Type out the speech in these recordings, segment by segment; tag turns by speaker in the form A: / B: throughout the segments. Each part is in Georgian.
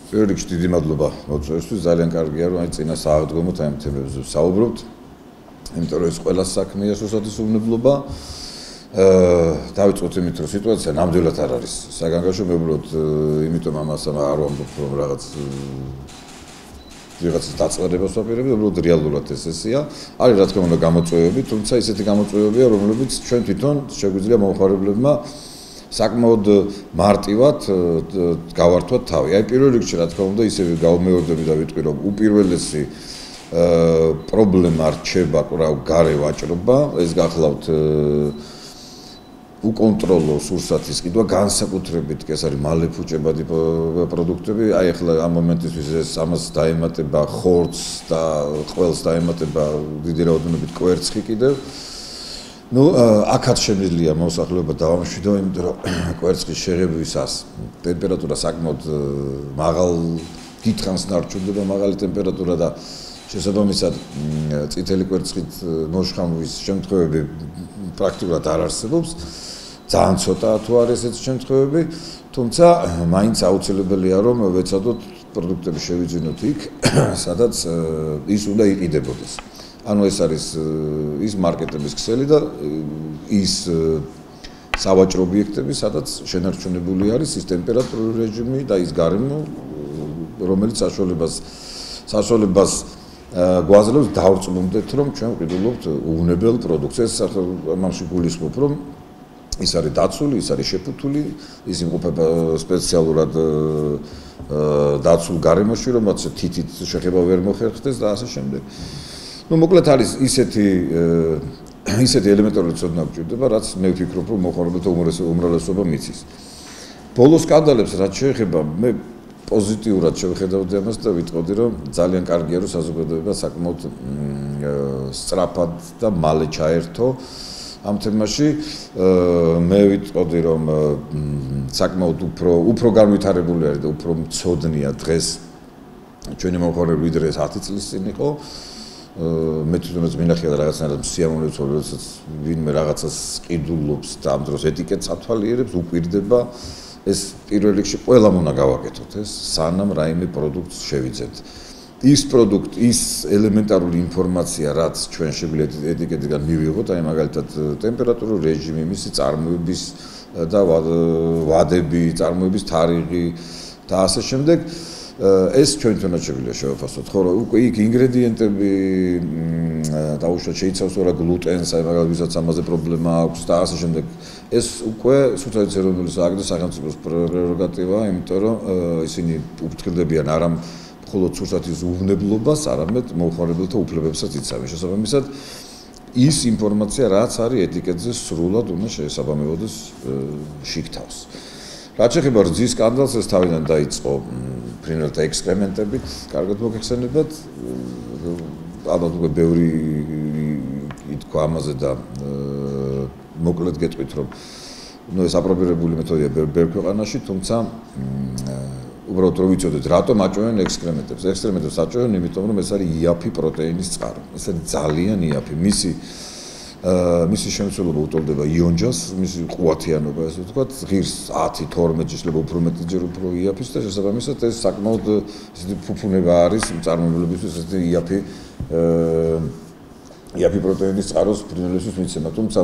A: პირველ რიგში დიდი მადლობა მოწვევისთვის, ძალიან კარგია რომ აი წინა საავადმყოფოთ ამ თემებზე საუბრობთ. იმიტომ რომ ეს ყველა საქმეა სუსტის უნებლობა. დავიწყოთ იმით რომ სიტუაცია ნამდვილად არ არის საგანგაშო მეუბნებოდ, იმიტომ ამას არ ვამბობ რომ რაღაცის დაწყებას ვაპირებთ, უბრალოდ რეალურად ეს ესეა. არის რა თქმა უნდა გამოწვევები, თუმცა ისეთი გამოწვევებია, რომლებიც ჩვენ თვითონ შეგვიძლია მომხმარებლებმა საკმაოდ მარტივად გავართვათ თავი. აი პირველ რიგში რა თქმა უნდა ისევ გავმეორდები და ვიტყვი რომ უპირველესი პრობლემა რჩება გარე ვაჭრობა, ეს გახლავთ უკონტროლო სურსათის კიდვა, განსაკუთრებით კი ეს არის მალეფუჭებადი პროდუქტები. აი ახლა ამ მომენტისთვის ეს ამას დაემატება ხორცს და ყველს დაემატება დიდი რაოდენობით კვერცხი კიდევ. Ну, აქაც შემიძლია მოსახლეობა დავამშვიდო, იმიტომ რომ კვერცხის შეღებისას ტემპერატურა საკმაოდ მაღალ დიდხანს ნარჩუნდება მაღალი ტემპერატურა და შესაბამისად წითელი კვერცხით მოშხამვის შემთხვევები პრაქტიკულად არ არსებობს. ძალიან ცოტაა თუ არის ესეთი შემთხვევები, თუმცა მაინც აუცილებელია რომ ვეცადოთ პროდუქტები შევიძინოთ იქ, სადაც ის უნდა იყიდებოდეს. ანუ ეს არის ის მარკეტების ქსელი და ის სავაჭრო ობიექტები, სადაც შენარჩუნებული არის ის ტემპერატურული რეჟიმი და ის გარემო, რომელიც საშუალებას გვაძლევს დავრწმუნდეთ, რომ ჩვენ ვყიდულობთ უვნებელ პროდუქტს. ეს ამაში გულისხმობ, რომ ის არის დაცული, ის არის შეფუთული, ის იმყოფება სპეციალურად დაცულ გარემოში, რომელსაც თითით შეხება ვერ მოხერხდეს და ასე შემდეგ. Ну, მოკლედ არის ისეთი ელემენტარული ცოდნა გვჭირდება, რაც მე ვფიქრობ, რომ მოხმარებელთა უმრავლესობა მიცის. ბოლო სკანდალებს რაც შეეხება, მე პოზიტიურად შევხედავდი ამას და ვიტყოდი, რომ ძალიან კარგია, რომ საზოგადოება საკმაოდ სწრაფად და მალე ჩაერთო ამ თემაში. მე ვიტყოდი, რომ საკმაოდ უფრო განვითარებული არის და უფრო მცოდნია დღეს ჩვენი მომხმარებლები, ვიდრე 10 წლის წინ იყო. მე თვითონაც მინახია და რაღაცნაირად სიამოვნებს, როდესაც ვინმე რაღაცას ყიდულობს და ამ დროს ეტიკეტს ათვალიერებს, უპირდება. ეს პირველ რიგში ყველამ უნდა გავაკეთოთ ეს, სანამ რაიმე პროდუქტს შევიძენთ. ის პროდუქტი, ის ელემენტარული ინფორმაცია, რაც ჩვენ შეგვიძლია ეტიკეტიდან მივიღოთ, აი მაგალითად ტემპერატურული რეჟიმი, მისი წარმოების და ვადები, წარმოების თარიღი და ასე შემდეგ. ეს ჩვენ თვითონაც შეგვიძლია შევაფასოთ, ხო, რომ უკვე იქ ინგრედიენტები დაუშვათ შეიცავს რა გლუტენს, აი მაგალითად ვისაც ამაზე პრობლემა აქვს და ასე შემდეგ. ეს უკვე სოციალიზმის ეროვნული სააგენტოს სახელმწიფოს პრეროგატივაა, იმიტომ რომ ისინი უფრთხილდებიან არა მხოლოდ სურსათის უვნებლობას, არამედ მომხმარებელთა უფლებებსაც იცავენ. შესაბამისად, ის ინფორმაცია, რაც არის ეტიკეტზე, სრულად უნდა შეესაბამებოდეს შიგ-თავს. რაც შეეხება რძის სკანდალს, ეს თავიდან დაიწყო ფრინველთა ექსკრემენტებით, კარგად მოგეხსენებათ. ალბათ უკვე ბევრი ითქვა ამაზე და მოკლედ გეტყვით, რომ ეს აპრობირებული მეთოდია ბევრ ქვეყანაში, თუმცა უბრალოდ რომ ვიცოდეთ, რატომ აჭვენ ექსკრემენტებს. ექსკრემენტებს აჭვენ, იმიტომ რომ ეს არის იაფი პროტეინის წყარო. ეს არის ძალიან იაფი. მისი შემცველობა უტოლდება იონჯას, მისი ყუათიანობა, ესე ვთქვათ, ღირს 10-12 შეიძლება უფრო მეტი ჯერ უფრო იაფის და შესაბამისად ეს საკმაოდ ესეთი ფუფუნება არის მწარმოებლებისთვის, ესეთი იაფი პროტეინის წყაროს ფრინველისთვის მიცემა, თუმცა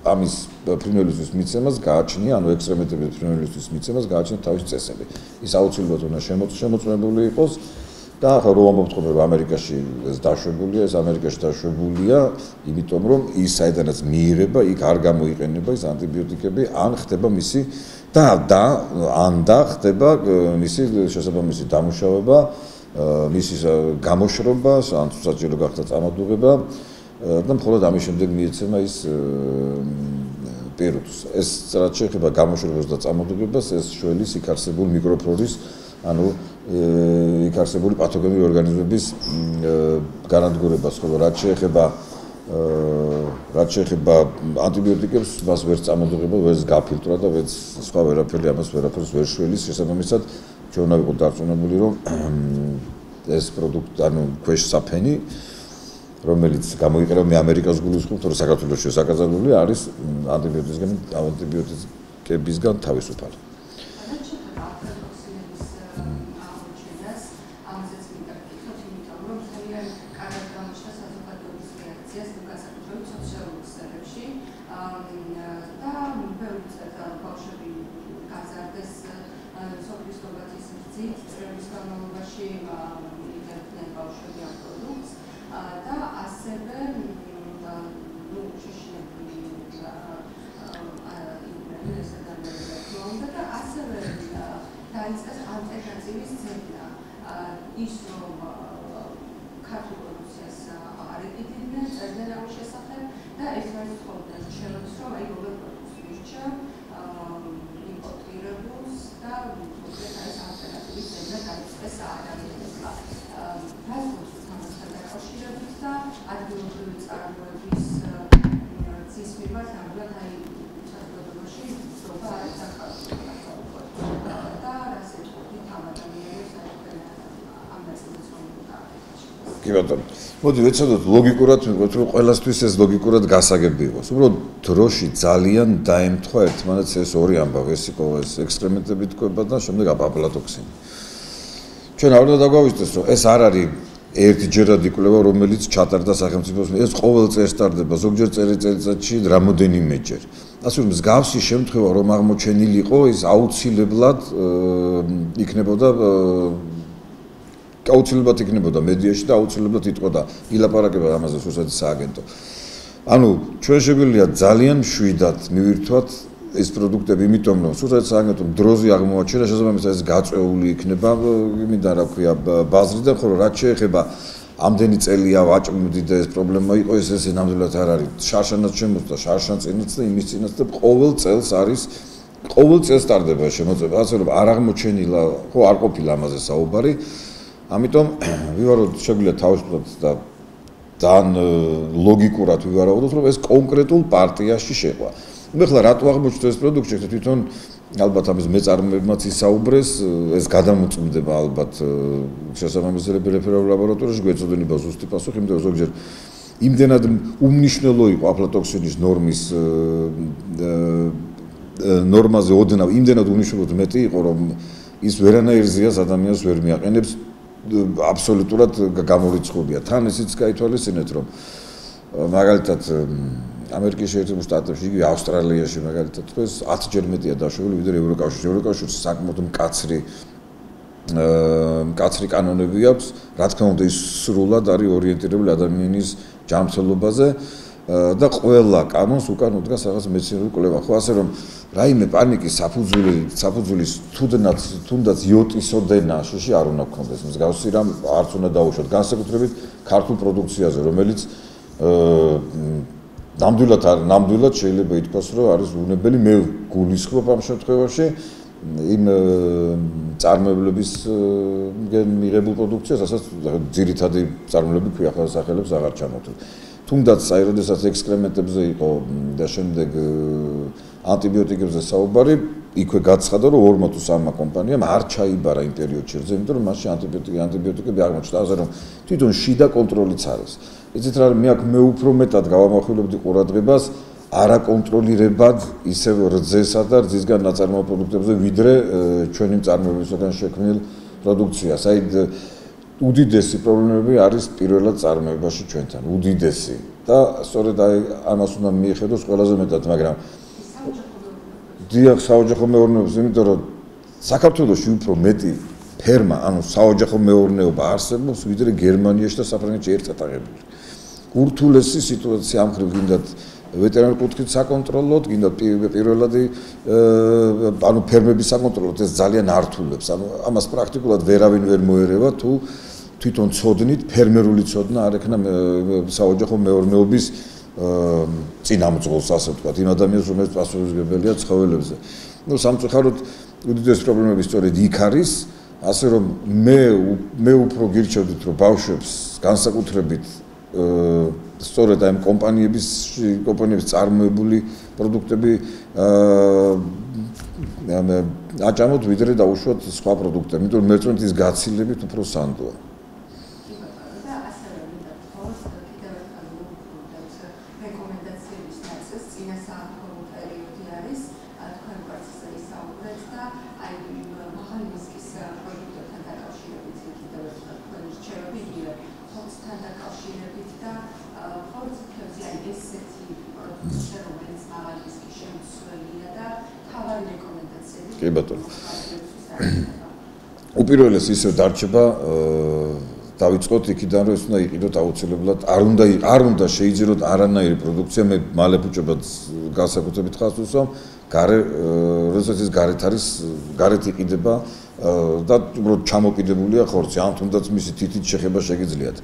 A: ამის ფრინველისთვის მიცემას გააჩნია, ანუ ექსკრემენტების ფრინველისთვის მიცემას გააჩნია თავისი წესები. ის აუცილებლად უნდა შემოწმებული იყოს. და ახლა რომ ვამბობთ ხოლმე რომ ამერიკაში ეს დაშვებულია, ეს ამერიკაში დაშვებულია, იმიტომ რომ ის საიდანაც მიიღება, იქ არ გამოიყენება ის ანტიბიოტიკები, ან ხდება მისი ხდება მისი შესაბამისი დამუშავება, მისი გამოშრობა, ან საჭირო გახდა წამადუღება და მხოლოდ ამის შემდეგ მიეცემა ის პირუტს. ეს რაც შეეხება გამოშვებას და წამოდგებას, ეს შველის იქ არსებულ მიკროფლორის, ანუ იქ არსებული პათოგენური ორგანიზმების განადგურებას, ხოლო რაც შეეხება ანტიბიოტიკებს, მას ვერ წამოდგება, ვერც გაფილტრა და ვერც სხვა ვერაფერი ამას ვერაფერს ვერ შველის, შესაბამისად ჩვენ უნდა ვიყოთ დარწმუნებული, რომ ეს პროდუქტი, ანუ ქვეშ საფენი, რომელიც გამოიყენება მე ამერიკას გულისხმობ, თორე საქართველოში საკაზაკული არის ანტიბიოტიკებისგან თავისუფალი. მოდი ვეცადოთ ლოგიკურად მივყვეთ, რომ ყველასთვის ეს ლოგიკურად გასაგები იყოს. უბრალოდ დროში ძალიან დაემთხვა ერთმანეთს ეს ორი ამბავი, ეს იყო ეს ექსკრემენტები თქვება და შემდეგ აპლატოქსინი. ჩვენ არ უნდა დაგვავიწყდეს, რომ ეს არ არის ერთჯერადი კვლევა, რომელიც ჩატარდა სახელმწიფოს, ეს ყოველ წელს ტარდება, ზოგჯერ წელიწადში რამოდენიმეჯერ. ასე რომ მსგავსი შემთხვევა რომ აღმოჩენილიყო, ის აუცილებლად იქნებოდა მედიაში და აუცილებლად იტყოდა ილაპარაკება ამაზე რუსეთის სააგენტო. ანუ ჩვენ შეგვიძლია ძალიან მშვიდად მივირთვათ ეს პროდუქტები, იმიტომ რომ რუსეთის სააგენტომ დროზე აღმოაჩინა, შესაბამისად ეს გაწეული იქნება, იმიდან რა ქვია, ბაზრიდან, ხოლო რაც შეეხება ამდენი წელია ვაჭმევდი და ეს პრობლემა იყო, ეს ნამდვილად არ არის. შარშანაც შემოწდა, შარშან წინაც და იმის წინაც და ყოველ წელს ტარდება შემოწება, ასე რომ არ აღმოჩენილა, ხო არ ყოფილა ამაზე საუბარი. ამიტომ ვივარაუდოთ, შეგვიძლია თავისუფლად და ძალიან ლოგიკურად ვივარაუდოთ, რომ ეს კონკრეტულ პარტიაში შეყვა. მე ხლა რატო აღმოჩნდა ეს პროდუქტი, თვითონ ალბათ ამის მეწარმეებმაც ისაუბრეს, ეს გადამოწმდება ალბათ შესაბამისი რეფერალურ ლაბორატორიაში, გვეწოდება ზუსტი პასუხი, იმიტომ რომ ზოგჯერ იმდენად უმნიშვნელო იყო აფლატოქსინის ნორმაზე ოდნავ იმდენად უმნიშვნელოდ მეტი იყო, რომ ის ვერანაირ ზიას ადამიანს ვერ მიაყენებს, აბსოლუტურად გამორიცხულია. თან ისიც გაითვალისწინეთ, რომ მაგალითად ამერიკის შეერთებულ შტატებში, იგივე ავსტრალიაში მაგალითად, ეს 10-ჯერ მეტია დაშვებული, ვიდრე ევროკავშირში. ევროკავშირში საკმაოდ მკაცრი კანონები აქვს, რა თქმა უნდა, ის სრულად არის ორიენტირებული ადამიანის ჯანმრთელობაზე და ყველა კანონს უკან უდგას რაღაც მეცნიერული კვლევა. ხო, ასე რომ რაიმე პანიკის საფუძვლის თუნდაც იოტისოდენა შუში არ უნდა გქონდეს. მსგავსი რამ არც უნდა დაუშვათ, განსაკუთრებით ქართულ პროდუქციაზე, რომელიც ნამდვილად შეიძლება ითქვას, რომ არის უნებელი. მე გულისხმობ ამ შემთხვევაში იმ წარმოებლების მიღებულ პროდუქციას, ასაც ძირითადი წარმოებლები ქვია, ახლა სახელებს აღარ ჩამოთვლი. თუნდაც აი, როდესაც ექსკრემენტებზე იყო და შემდეგ ანტიბიოტიკებზე საუბარი, იქვე გაცხადა, რომ 2 თუ 3 კომპანიამ არ ჩაიბარა იმ პერიოდში, იმიტომ რომ მასში ანტიბიოტიკები აღმოჩნდა, ასე რომ თვითონ შიდა კონტროლიც არის. იცით რა, მე უფრო მეტად გავამახვილებდი ყურადღებას არაკონტროლირებად ისევ რძესა და რძისგან ნაწარმოებულ პროდუქტებზე, ვიდრე ჩვენი მწარმოებისგან შექმნილ პროდუქციას. აი უდიდესი პრობლემები არის პირველად წარმოებაში ჩვენთან, უდიდესი. და სწორედ აი ამას უნდა მიეხედოს ყველაზე მეტად, მაგრამ დიახ, საოჯახო მეურნეობას, იმიტომ რომ საქართველოში უფრო მეტი ფერმა, ანუ საოჯახო მეურნეობა არსებობს, ვიდრე გერმანიაში და საფრანგეთში ერთად აღებული. ურთულესი სიტუაცია ამ ხრივ გინდათ ვეტერინარ კუთხით საკონტროლოდ, გინდათ პირველადი ანუ ფერმების საკონტროლოდ ეს ძალიან ართულებს. ანუ ამას პრაქტიკულად ვერავინ ვერ მოერევა თუ თვითონ ცოდნით, ფერმერული ცოდნა არ ექნა საოჯახო მეურნეობის წინამძღოლს, ასე ვთქვათ, იმ ადამიანს, რომელიც პასუხისმგებელია ცხოველებზე. ნუ სამწუხაროდ უდიდესი პრობლემები სწორედ იქ არის, ასე რომ მე უფრო გირჩევდით, რომ ბავშვებს განსაკუთრებით სწორედ ამ კომპანიების წარმოებული პროდუქტები აჭამოთ ვიდრე დაუშვათ სხვა პროდუქტები, იმიტომ რომ მერწმენეთის გაცილებით უფრო სანდოა. კი ბატონო. უპირველეს ისევ დარჩება დავიწყოთ იქიდან რომ ეს უნდა იყიდოთ აუცილებლად არ უნდა შეიძიროთ არანაირი პროდუქცია მე მალე ფუჭებად განსაკუთრებით ხაზს უსვამ როდესაც ის გარეთ არის გარეთ იყიდება და უბრალოდ ჩამოკიდებულია ხორცი ან თუნდაც მისი თითით შეხება შეგიძლიათ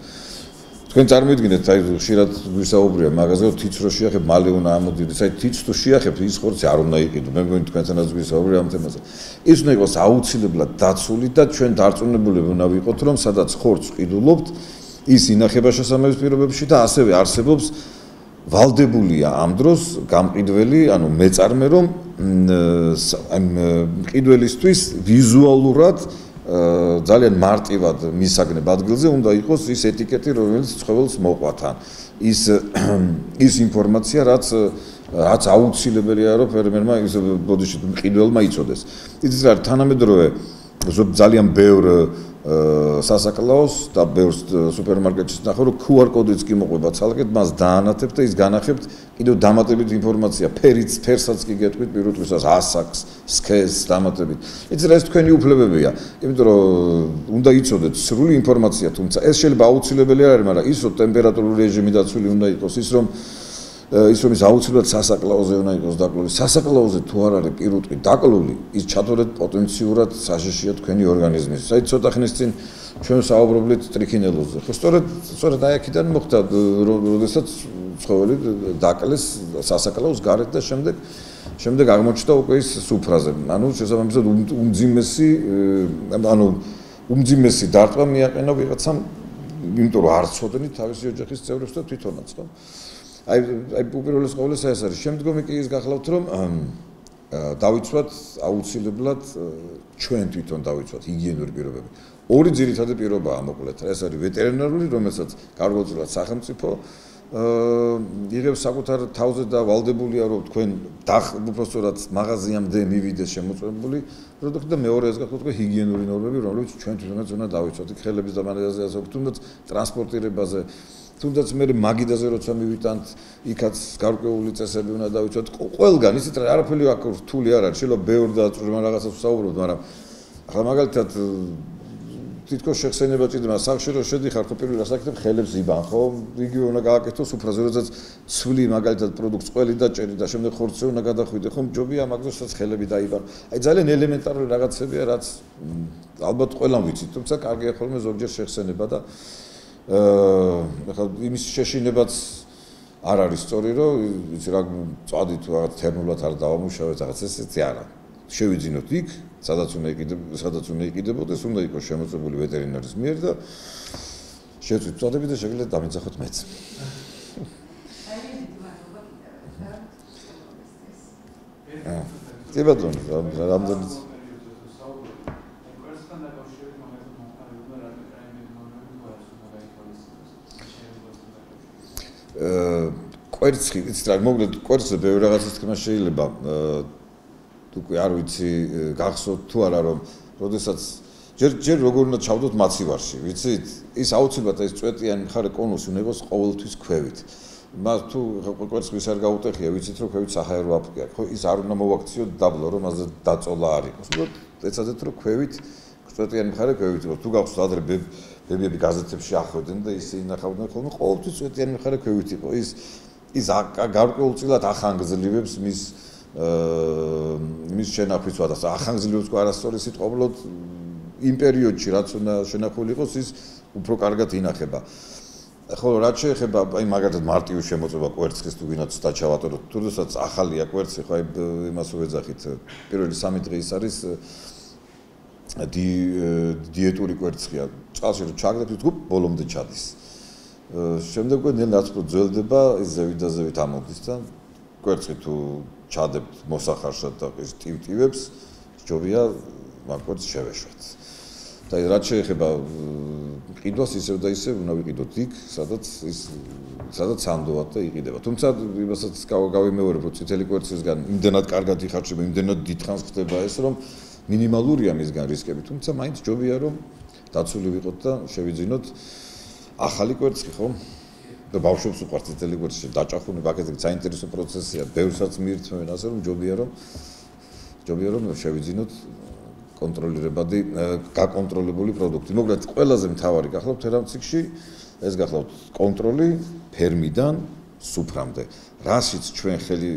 A: თქვენ წარმოიდგინეთ აი ხშირად ვისაუბრია მაგაზე რომ თიც რო შეახებ მალე უნდა ამოდიდეს აი თიც თუ შეახებ ის ხორცი არ უნდა იყიდო მე მგონი თქვენთანაც ვისაუბრია ამ თემაზე ის უნდა იყოს აუცილებლად დაცული და ჩვენ დარწმუნებულები უნდა ვიყოთ რომ სადაც ხორცს ყიდულობთ ის ინახება შესაბამის პირობებში და ასევე არსებობს ვალდებულია ამ დროს გამყიდველი ანუ მეწარმე რომ ამ მყიდველისთვის ვიზუალურად ძალიან მარტივად მისაგნებ ადგილზე უნდა იყოს ის ეტიკეტი რომელიც ცხოველს მოყვათან ის ინფორმაცია რაც აუცილებელია რომ ფერმერმა ის ბოდიში მყიდველმა იცოდეს იცით რა თანამედროვე ძალიან ბევრ სასაკლაოს და ბევრ სუპერმარკეტში ნახო რომ QR კოდიც კი მოყვება ცალკედ მას დაანათებთ და ის განახებთ კიდევ დამატებით ინფორმაცია ფერსაც კი გეტყვით პირუტყვისას ასაკს სქესს დამატებით იცით რა ეს თქვენი უფლებებია იმიტომ რომ უნდა იცოდეთ სრული ინფორმაცია თუმცა ეს შეიძლება აუცილებელი არ არის მაგრამ ის რომ ტემპერატურული რეჟიმი დაცული უნდა იყოს ის რომ ის აუცილებლად სასაკლაოზე უნდა იყოს დაკლული სასაკლაოზე თუ არ არის პირუტყვი დაკლული ის ჩათვლით პოტენციურად საშიშია თქვენი ორგანიზმის საით ცოტა ხნის წინ ჩვენ საუბრობთ ტრიქინელოზზე ხო სწორედ აი აქედან მოხდა როდესაც ცხოველი დაკლეს სასაკლაოს გარეთ და შემდეგ აღმოჩნდა უკვე ის სუფრაზე ანუ შესაბამისად უმძიმესი დარტყმა მიაყენა ვიღაცამ იმიტომ რომ არ ცოდნით თავისი ოჯახის წევრებს და თვითონაც ხო აი უპირველეს ყოვლისა ეს არის შემდგომი კი ის გახლავთ რომ დავიცვათ აუცილებლად ჩვენ თვითონ დავიცვათ ჰიგიენური პირობები ორი ძირითადი პირობაა მოკლედ ეს არის ვეტერინარული რომელსაც გარკვეულწილად სახელმწიფო იღებს საკუთარ თავზე და ვალდებულია რომ თქვენ უბრალოდ მაღაზიამდე მივიდეს შემოწმებული პროდუქტი და მეორე ეს გახლავთ თქვენ ჰიგიენური ნორმები რომლებიც ჩვენ თვითონაც უნდა დავიცვათ ხელების და მანერაზე ასე თუნდაც ტრანსპორტირებაზე თუნდაც მე მაგიდაზე როცა მივიტანთ იქაც გარკვეული წესები უნდა დავიცვათ ყველგან ისეთ არაფერი აქ რთული არ არის შეიძლება ბევრ და წვრილ რაღაცას ვსაუბრობთ მაგრამ ახლა მაგალითად თითქოს შეხსენება ჭირდება სახში რომ შედიხარ ხო პირველ ასაკეთებ ხელებს იბან ხო იგივე უნდა გააკეთო სუფრაზე როდესაც ცვლი მაგალითად პროდუქტს ყველი და ჭერი და შემდეგ ხორცზე უნდა გადახვიდე ხო ჯობია მაგ დროსაც ხელები დაიბან აი ძალიან ელემენტარული რაღაცებია რაც ალბათ ყველამ ვიცით თუმცა კარგია ხოლმე ზოგჯერ შეხსენება და ახლა იმის შეშინებაც არ არის სწორი რომ იცი რა წვადი თუ რაღაც თერმულად არ დავამუშავეთ რაღაც ესეთი არა შევიძინოთ იქ სადაც უნდა იყიდებოდეს უნდა იყოს შემოწმებული ვეტერინარის მიერ და შევწვით წვადები და შეგიძლიათ დამეძახოთ მეც კი ბატონო რამდენიც კვერცხი იცით რა მოგლედ კვერცხზე ბევრი რაღაცის თქმა შეიძლება უკვე არ ვიცი გახსოვთ თუ არა რომ როდესაც ჯერ როგორ უნდა ჩავდოთ მაცივარში ვიცით ის აუცილებლად ეს წვეტიანი მხარე კონუსი უნდა იყოს ყოველთვის ქვევით მას თუ კვერცხის არ გაუტეხია ვიცით რომ ქვევით საჰაერო აფრიკა ხო ის არ უნდა მოვაქციოთ დაბლო რომ მასზე დაწოლა არ იყოს უბრალოდ ეცადეთ რომ ქვევით წვეტიანი მხარე ქვევით იყოს თუ გახსოვთ ადრე ბებიები გაზეთებში ახვედენ და ისე ინახავდნენ ხოლმე ყოველთვის წვეტიანი მხარე ქვევით იყო ის გარკვეულწილად ახანგრძლივებს მის შენახვის ვადას ახანგრძლივებს უკვე არასწორი სიტყვა უბრალოდ იმ პერიოდში რაც უნდა შენახული იყოს ის უფრო კარგად ინახება ხო, რაც შეეხება აი მაგალითად მარტივი შემოწმება კვერცხის თუ ვინაც დაჩავატოროთ, თუნდაც ახალია კვერცხი, ხო აი იმას ვეძახით. პირველი 3 დღე ის არის დიეტური კვერცხია. წყალში რომ ჩაგდებით, თუ ბოლომდე ჩადის. შემდეგ ნელ-ნელა ძველდება, ის ზევით ამოდის და კვერცხი თუ ჩადებთ მოსახარშად და ის ტივტივებს, ჯობია მაგ კვერცხს შევეშვათ. და რაც შეეხება ყიდვას ისევ და ისევ უნდა ვიყიდოთ იქ, სადაც სანდოვად და იყიდება. თუმცა იმასაც გავიმეორებ, რომ წითელი კვერცხისგან იმდენად კარგად იხარშება, იმდენად დიდხანს ხდება ეს, რომ მინიმალურია მისგან რისკები, თუმცა მაინც ჯობია რომ დაცული ვიყოთ და შევიძინოთ ახალი კვერცხი, ხო? და ბავშვებს უყვართ წითელი კვერცხი, დაჭახუნება, აქეთ საინტერესო პროცესია, ბევრსაც მიირთმევენ, ასე რომ ჯობია რომ შევიძინოთ კონტროლირებადი, გაკონტროლებული პროდუქტი. მოკლედ, ყველაზე მთავარი გახლავთ თერაპევტიკში, ეს გახლავთ კონტროლი ფერმიდან სუფრამდე. რაშიც ჩვენ ხელი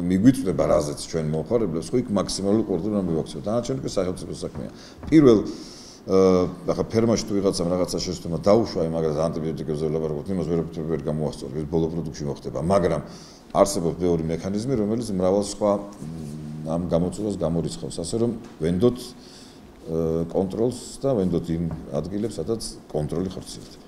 A: მიგვიწვდება, რაზეც ჩვენ მომხარებლებს, ხო იქ მაქსიმალური ყურადღება მივაქცევთ. დანარჩენი კი სახელმწიფო საქმეა. პირველ ახლა ფერმაში თუ ვიღაცამ რაღაცა შეცდომა დაუშვა, მაგალითად ანტიბიოტიკებზე ვლაპარაკობთ, იმას ვერ გამოასწორებს, ეს ბოლო პროდუქტში მოხდება, მაგრამ არსებობს ბევრი მექანიზმი, რომელიც მრავალ სხვა ამ გამოწვევას გამორიცხავს, ასე რომ ვენდოთ კონტროლს და ვენდოთ იმ ადგილებს, სადაც კონტროლი ხორციელდება.